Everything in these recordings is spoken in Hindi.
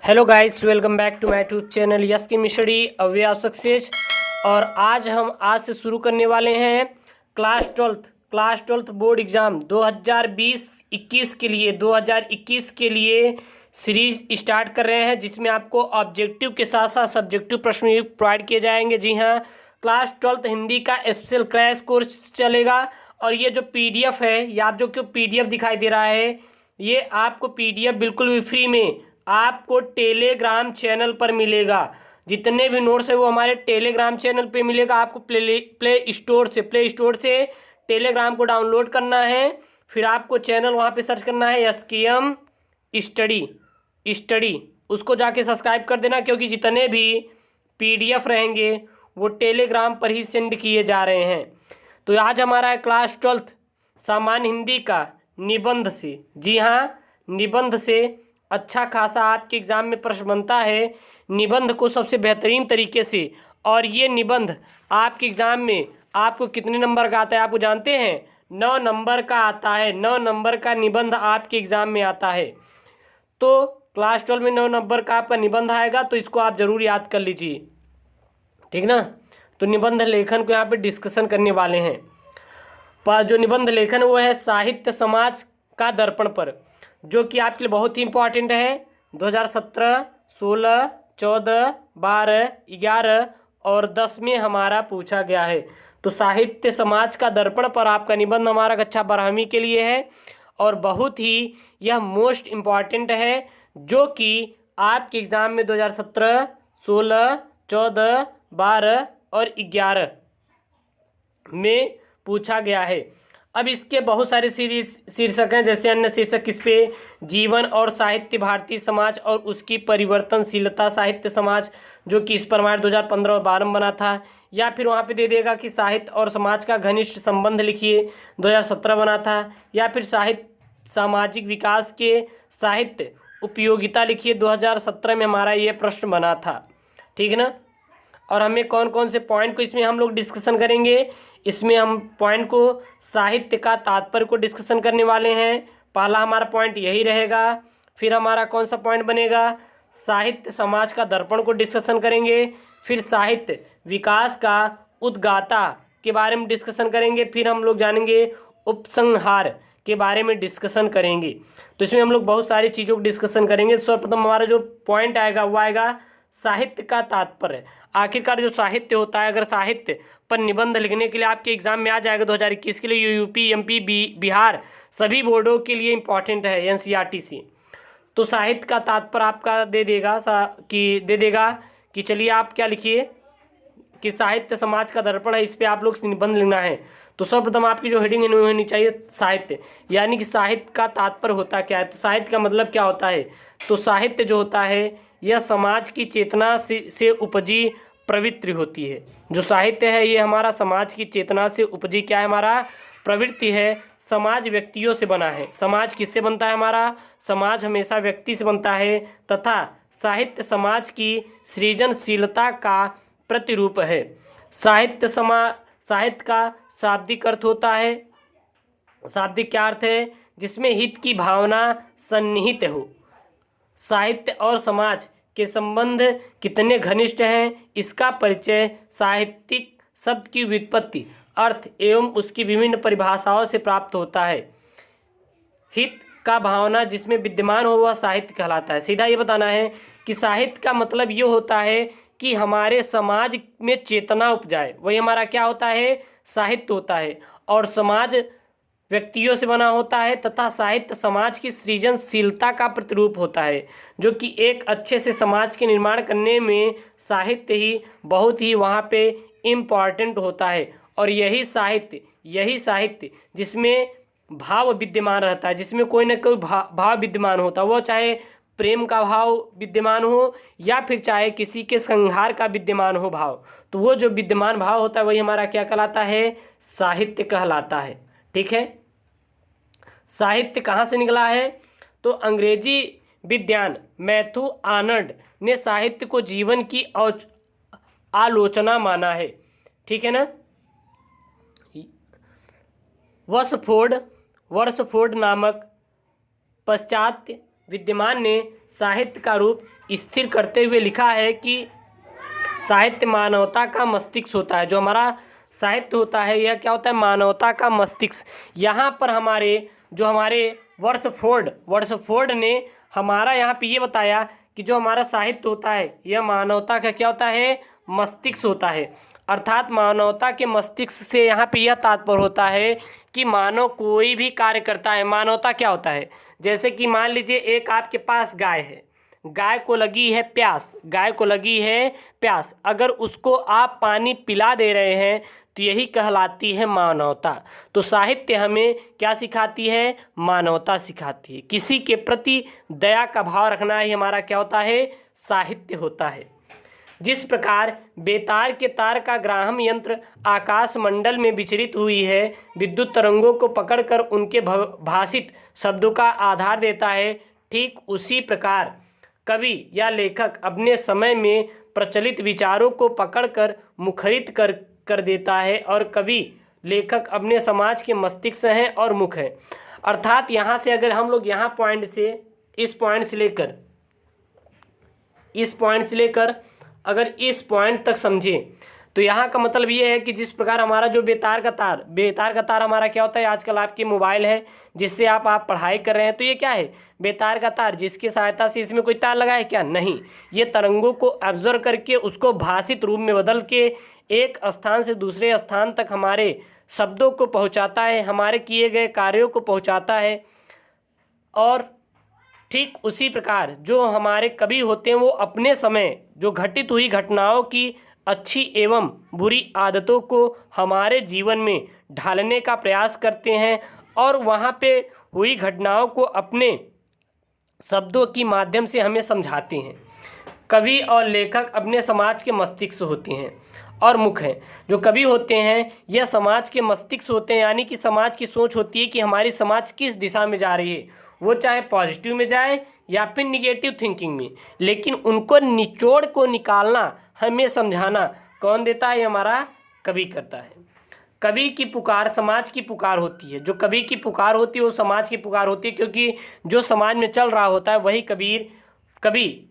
Hello guys, welcome back to my YouTube channel yes की मिशरी अवे ऑफ सक्सेस। और आज से शुरू करने वाले हैं क्लास ट्वेल्थ बोर्ड एग्ज़ाम 2020-21 के लिए सीरीज स्टार्ट कर रहे हैं, जिसमें आपको ऑब्जेक्टिव के साथ साथ सब्जेक्टिव प्रश्न भी प्रोवाइड किए जाएंगे। जी हाँ, क्लास ट्वेल्थ हिंदी का स्पेशल क्रैश कोर्स चलेगा। और ये जो पीडीएफ है, ये आप जो क्यों पीडीएफ दिखाई दे रहा है, ये आपको पीडीएफ बिल्कुल भी फ्री में आपको टेलीग्राम चैनल पर मिलेगा। जितने भी नोट्स है वो हमारे टेलीग्राम चैनल पे मिलेगा। आपको प्ले स्टोर से टेलीग्राम को डाउनलोड करना है। फिर आपको चैनल वहाँ पे सर्च करना है एसकेएम स्टडी, उसको जाके सब्सक्राइब कर देना, क्योंकि जितने भी पीडीएफ रहेंगे वो टेलीग्राम पर ही सेंड किए जा रहे हैं। तो आज हमारा है क्लास ट्वेल्थ सामान्य हिंदी का निबंध से। जी हाँ, निबंध से अच्छा खासा आपके एग्ज़ाम में प्रश्न बनता है निबंध को सबसे बेहतरीन तरीके से। और ये निबंध आपके एग्ज़ाम में आपको कितने नंबर का आता है आपको जानते हैं? 9 नंबर का आता है। 9 नंबर का निबंध आपके एग्ज़ाम में आता है। तो क्लास 12 में 9 नंबर का आपका निबंध आएगा, तो इसको आप ज़रूर याद कर लीजिए, ठीक ना। तो निबंध लेखन को यहाँ पे डिस्कशन करने वाले हैं। पर जो निबंध लेखन वो है साहित्य समाज का दर्पण पर, जो कि आपके लिए बहुत ही इम्पोर्टेंट है। 2017, 16, 14, 12, 11 और 10 में हमारा पूछा गया है। तो साहित्य समाज का दर्पण पर आपका निबंध हमारा कक्षा 12वीं के लिए है, और बहुत ही यह मोस्ट इम्पॉर्टेंट है, जो कि आपके एग्ज़ाम में 2017, 16, 14, 12 और 11 में पूछा गया है। अब इसके बहुत सारे शीर्षक हैं, जैसे अन्य शीर्षक किस पे? जीवन और साहित्य, भारतीय समाज और उसकी परिवर्तनशीलता, साहित्य समाज, जो कि इस पर हमारे 2015 और 12 में बना था। या फिर वहाँ पे दे देगा कि साहित्य और समाज का घनिष्ठ संबंध लिखिए, 2017 बना था। या फिर साहित्य सामाजिक विकास के साहित्य उपयोगिता लिखिए, 2017 में हमारा ये प्रश्न बना था, ठीक है ना। और हमें कौन कौन से पॉइंट को इसमें हम लोग डिस्कशन करेंगे? इसमें हम पॉइंट को साहित्य का तात्पर्य को डिस्कशन करने वाले हैं। पहला हमारा पॉइंट यही रहेगा। फिर हमारा कौन सा पॉइंट बनेगा? साहित्य समाज का दर्पण को डिस्कशन करेंगे। फिर साहित्य विकास का उद्गाता के बारे में डिस्कशन करेंगे। फिर हम लोग जानेंगे उपसंहार के बारे में डिस्कशन करेंगे। तो इसमें हम लोग बहुत सारी चीज़ों को डिस्कशन करेंगे। सर्वप्रथम हमारा जो पॉइंट आएगा वो आएगा साहित्य का तात्पर्य। आखिरकार जो साहित्य होता है, अगर साहित्य पर निबंध लिखने के लिए आपके एग्जाम में आ जाएगा 2021 के लिए, यूपी, एमपी, बिहार सभी बोर्डों के लिए इम्पॉर्टेंट है एनसीईआरटी से। तो साहित्य का तात्पर्य आपका दे देगा कि चलिए आप क्या लिखिए कि साहित्य समाज का दर्पण है, इस पे आप लोग निबंध लिखना है। तो सर्वप्रथम आपकी जो हेडिंग है वो होनी चाहिए साहित्य, यानी कि साहित्य का तात्पर्य होता क्या है। तो साहित्य का मतलब क्या होता है? तो साहित्य जो होता है यह समाज की चेतना से उपजी प्रवृत्ति होती है। जो साहित्य है ये हमारा समाज की चेतना से उपजी क्या है? हमारा प्रवृत्ति है। समाज व्यक्तियों से बना है। समाज किससे बनता है? हमारा समाज हमेशा व्यक्ति से बनता है, तथा साहित्य समाज की सृजनशीलता का प्रतिरूप है। साहित्य का शाब्दिक अर्थ होता है, शाब्दिक क्या अर्थ है? जिसमें हित की भावना सन्निहित हो। साहित्य और समाज के संबंध कितने घनिष्ठ हैं, इसका परिचय साहित्यिक शब्द की व्युत्पत्ति, अर्थ एवं उसकी विभिन्न परिभाषाओं से प्राप्त होता है। हित का भावना जिसमें विद्यमान हो वह साहित्य कहलाता है। सीधा ये बताना है कि साहित्य का मतलब ये होता है कि हमारे समाज में चेतना उपजाए, वही हमारा क्या होता है? साहित्य होता है। और समाज व्यक्तियों से बना होता है, तथा साहित्य समाज की सृजनशीलता का प्रतिरूप होता है, जो कि एक अच्छे से समाज के निर्माण करने में साहित्य ही बहुत ही वहाँ पे इम्पॉर्टेंट होता है। और यही साहित्य जिसमें भाव विद्यमान रहता है, जिसमें कोई ना कोई भाव विद्यमान होता है, वो चाहे प्रेम का भाव विद्यमान हो या फिर चाहे किसी के संहार का विद्यमान हो भाव, तो वो जो विद्यमान भाव होता है वही हमारा क्या कहलाता है? साहित्य कहलाता है, ठीक है। साहित्य कहाँ से निकला है? तो अंग्रेजी विद्वान मैथ्यू आर्नल्ड ने साहित्य को जीवन की आलोचना माना है, ठीक है ना। वर्सफोर्ड नामक पाश्चात्य विद्यमान ने साहित्य का रूप स्थिर करते हुए लिखा है कि साहित्य मानवता का मस्तिष्क होता है। जो हमारा साहित्य होता है यह क्या होता है? मानवता का मस्तिष्क। यहाँ पर हमारे वर्सफोर्ड ने हमारा यहाँ पे ये बताया कि जो हमारा साहित्य होता है यह मानवता का क्या होता है? मस्तिष्क होता है। अर्थात मानवता के मस्तिष्क से यहाँ पे यह तात्पर्य होता है कि मानव कोई भी कार्य करता है, मानवता क्या होता है? जैसे कि मान लीजिए एक आपके पास गाय है, गाय को लगी है प्यास, अगर उसको आप पानी पिला दे रहे हैं तो यही कहलाती है मानवता। तो साहित्य हमें क्या सिखाती है? मानवता सिखाती है। किसी के प्रति दया का भाव रखना ही हमारा क्या होता है? साहित्य होता है। जिस प्रकार बेतार के तार का ग्राहम यंत्र आकाश मंडल में विचरित हुई है, विद्युत तरंगों को पकड़कर उनके भाषित शब्दों का आधार देता है, ठीक उसी प्रकार कवि या लेखक अपने समय में प्रचलित विचारों को पकड़कर मुखरित कर देता है, और कवि लेखक अपने समाज के मस्तिष्क हैं और मुख हैं। अर्थात यहाँ से अगर हम लोग इस पॉइंट से लेकर अगर इस पॉइंट तक समझें तो यहाँ का मतलब ये है कि जिस प्रकार हमारा जो बेतार का तार हमारा क्या होता है? आजकल आपके मोबाइल है जिससे आप पढ़ाई कर रहे हैं, तो ये क्या है? बेतार का तार, जिसकी सहायता से इसमें कोई तार लगा है क्या? नहीं, ये तरंगों को ऑब्जर्व करके उसको भाषित रूप में बदल के एक स्थान से दूसरे स्थान तक हमारे शब्दों को पहुँचाता है, हमारे किए गए कार्यों को पहुँचाता है। और ठीक उसी प्रकार जो हमारे कवि होते हैं वो अपने समय जो घटित हुई घटनाओं की अच्छी एवं बुरी आदतों को हमारे जीवन में ढालने का प्रयास करते हैं, और वहाँ पे हुई घटनाओं को अपने शब्दों के माध्यम से हमें समझाते हैं। कवि और लेखक अपने समाज के मस्तिष्क होते हैं और मुख हैं। जो कवि होते हैं यह समाज के मस्तिष्क होते हैं, यानी कि समाज की सोच होती है कि हमारी समाज किस दिशा में जा रही है, वो चाहे पॉजिटिव में जाए या फिर निगेटिव थिंकिंग में, लेकिन उनको निचोड़ को निकालना, हमें समझाना कौन देता है? हमारा कवि करता है। कवि की पुकार समाज की पुकार होती है। जो कवि की पुकार होती है वो समाज की पुकार होती है, क्योंकि जो समाज में चल रहा होता है वही कवि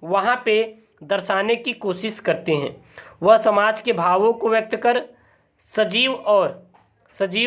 वहाँ पे दर्शाने की कोशिश करते हैं। वह समाज के भावों को व्यक्त कर सजीव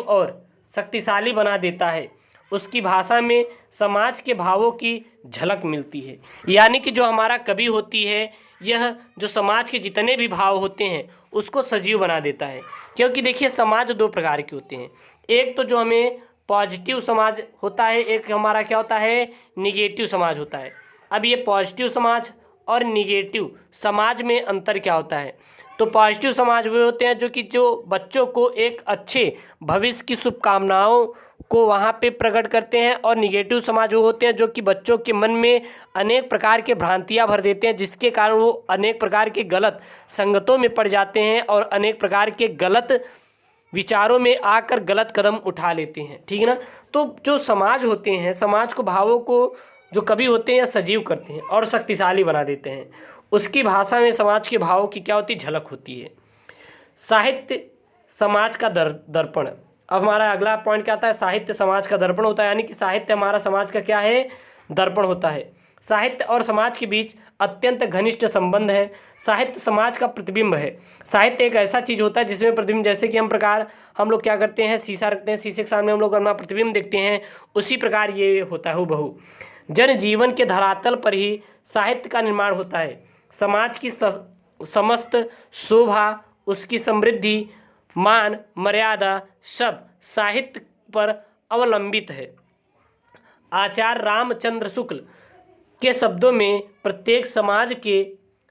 और शक्तिशाली बना देता है। उसकी भाषा में समाज के भावों की झलक मिलती है। यानी कि जो हमारा कवि होती है यह जो समाज के जितने भी भाव होते हैं उसको सजीव बना देता है। क्योंकि देखिए समाज दो प्रकार के होते हैं, एक तो जो हमें पॉजिटिव समाज होता है, एक हमारा क्या होता है? निगेटिव समाज होता है। अब ये पॉजिटिव समाज और निगेटिव समाज में अंतर क्या होता है? तो पॉजिटिव समाज वे होते हैं जो बच्चों को एक अच्छे भविष्य की शुभकामनाओं को वहाँ पे प्रकट करते हैं, और निगेटिव समाज वो होते हैं जो कि बच्चों के मन में अनेक प्रकार के भ्रांतियाँ भर देते हैं, जिसके कारण वो अनेक प्रकार के गलत संगतों में पड़ जाते हैं और अनेक प्रकार के गलत विचारों में आकर गलत कदम उठा लेते हैं। ठीक है ना? तो जो समाज होते हैं, समाज को भावों को जो कवि होते हैं या सजीव करते हैं और शक्तिशाली बना देते हैं। उसकी भाषा में समाज के भावों की क्या होती? झलक होती है। साहित्य समाज का दर्पण। अब हमारा अगला पॉइंट क्या आता है? साहित्य समाज का दर्पण होता है, यानी कि साहित्य हमारा समाज का क्या है? दर्पण होता है। साहित्य और समाज के बीच अत्यंत घनिष्ठ संबंध है। साहित्य समाज का प्रतिबिंब है। साहित्य एक ऐसा चीज़ होता है जिसमें प्रतिबिंब, जैसे कि हम लोग क्या करते हैं? शीशा रखते हैं, शीशे के सामने हम लोग अपना प्रतिबिंब देखते हैं, उसी प्रकार ये होता है हूबहू। जनजीवन के धरातल पर ही साहित्य का निर्माण होता है। समाज की समस्त शोभा, उसकी समृद्धि, मान मर्यादा सब साहित्य पर अवलंबित है। आचार्य रामचंद्र शुक्ल के शब्दों में प्रत्येक समाज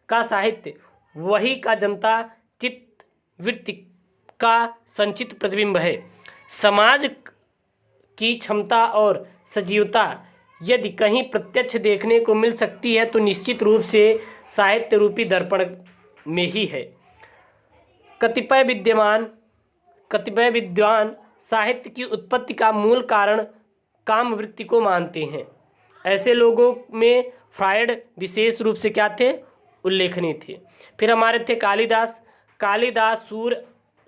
का साहित्य वही का जनता चित्त वृत्ति का संचित प्रतिबिंब है। समाज की क्षमता और सजीवता यदि कहीं प्रत्यक्ष देखने को मिल सकती है तो निश्चित रूप से साहित्य रूपी दर्पण में ही है। कतिपय विद्वान साहित्य की उत्पत्ति का मूल कारण कामवृत्ति को मानते हैं। ऐसे लोगों में फ्रायड विशेष रूप से क्या थे? उल्लेखनीय थे। फिर हमारे थे कालिदास,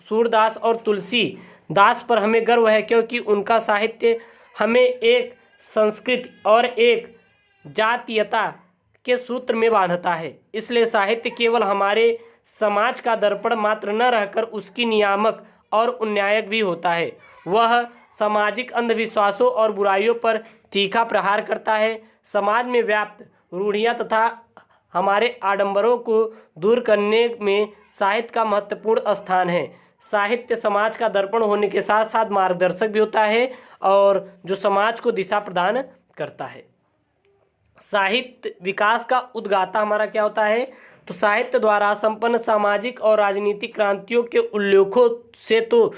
सूरदास और तुलसीदास पर हमें गर्व है, क्योंकि उनका साहित्य हमें एक संस्कृति और एक जातीयता के सूत्र में बांधता है। इसलिए साहित्य केवल हमारे समाज का दर्पण मात्र न रहकर उसकी नियामक और उन्यायक भी होता है। वह सामाजिक अंधविश्वासों और बुराइयों पर तीखा प्रहार करता है। समाज में व्याप्त रूढ़ियाँ तथा हमारे आडंबरों को दूर करने में साहित्य का महत्वपूर्ण स्थान है। साहित्य समाज का दर्पण होने के साथ साथ मार्गदर्शक भी होता है और जो समाज को दिशा प्रदान करता है। साहित्य विकास का उद्गाता हमारा क्या होता है? तो साहित्य द्वारा संपन्न सामाजिक और राजनीतिक क्रांतियों के उल्लेखों से तो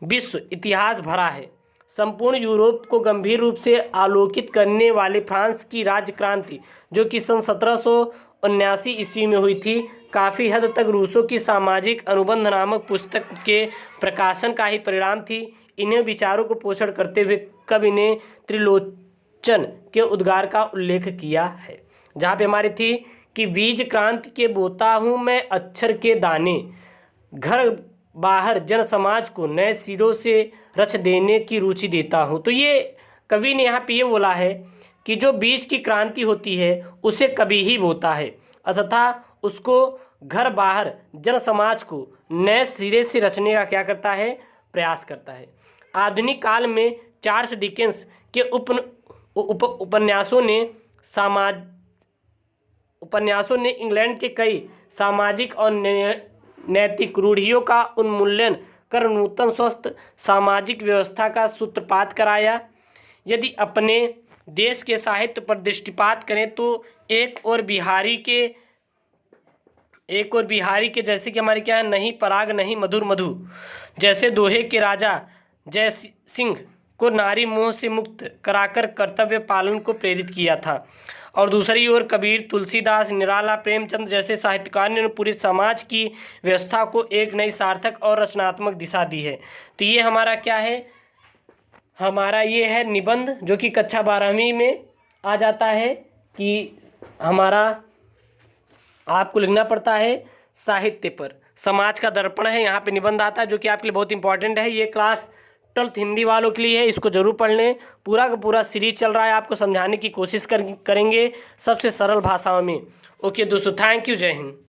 विश्व इतिहास भरा है। संपूर्ण यूरोप को गंभीर रूप से आलोकित करने वाले फ्रांस की राज्य क्रांति, जो कि सन 1779 ईस्वी में हुई थी, काफ़ी हद तक रूसों की सामाजिक अनुबंध नामक पुस्तक के प्रकाशन का ही परिणाम थी। इन्हें विचारों को पोषण करते हुए कवि ने त्रिलोचन के उद्गार का उल्लेख किया है, जहाँ पे हमारी थी कि बीज क्रांति के बोता हूँ मैं अक्षर के दाने, घर बाहर जन समाज को नए सिरों से रच देने की रुचि देता हूँ। तो ये कवि ने यहाँ पे ये बोला है कि जो बीज की क्रांति होती है उसे कवि ही बोता है, तथा उसको घर बाहर जन समाज को नए सिरे से रचने का क्या करता है? प्रयास करता है। आधुनिक काल में चार्ल्स डिकेंस के उपन्यासों ने इंग्लैंड के कई सामाजिक और नैतिक रूढ़ियों का उन्मूलन कर नूतन स्वस्थ सामाजिक व्यवस्था का सूत्रपात कराया। यदि अपने देश के साहित्य पर दृष्टिपात करें तो एक और बिहारी के जैसे कि हमारे क्या है, नहीं पराग नहीं मधुर मधु जैसे दोहे के राजा जय सिंह को नारी मोह से मुक्त कराकर कर्तव्य पालन को प्रेरित किया था। और दूसरी ओर कबीर, तुलसीदास, निराला, प्रेमचंद जैसे साहित्यकार ने पूरे समाज की व्यवस्था को एक नई सार्थक और रचनात्मक दिशा दी है। तो ये हमारा क्या है? हमारा ये है निबंध, जो कि कक्षा 12वीं में आ जाता है कि हमारा आपको लिखना पड़ता है साहित्य पर, समाज का दर्पण है, यहाँ पे निबंध आता है, जो कि आपके लिए बहुत इंपॉर्टेंट है। ये क्लास 12th हिंदी वालों के लिए है, इसको जरूर पढ़ लें। पूरा का पूरा सीरीज चल रहा है, आपको समझाने की कोशिश करेंगे सबसे सरल भाषाओं में। ओके दोस्तों, थैंक यू, जय हिंद।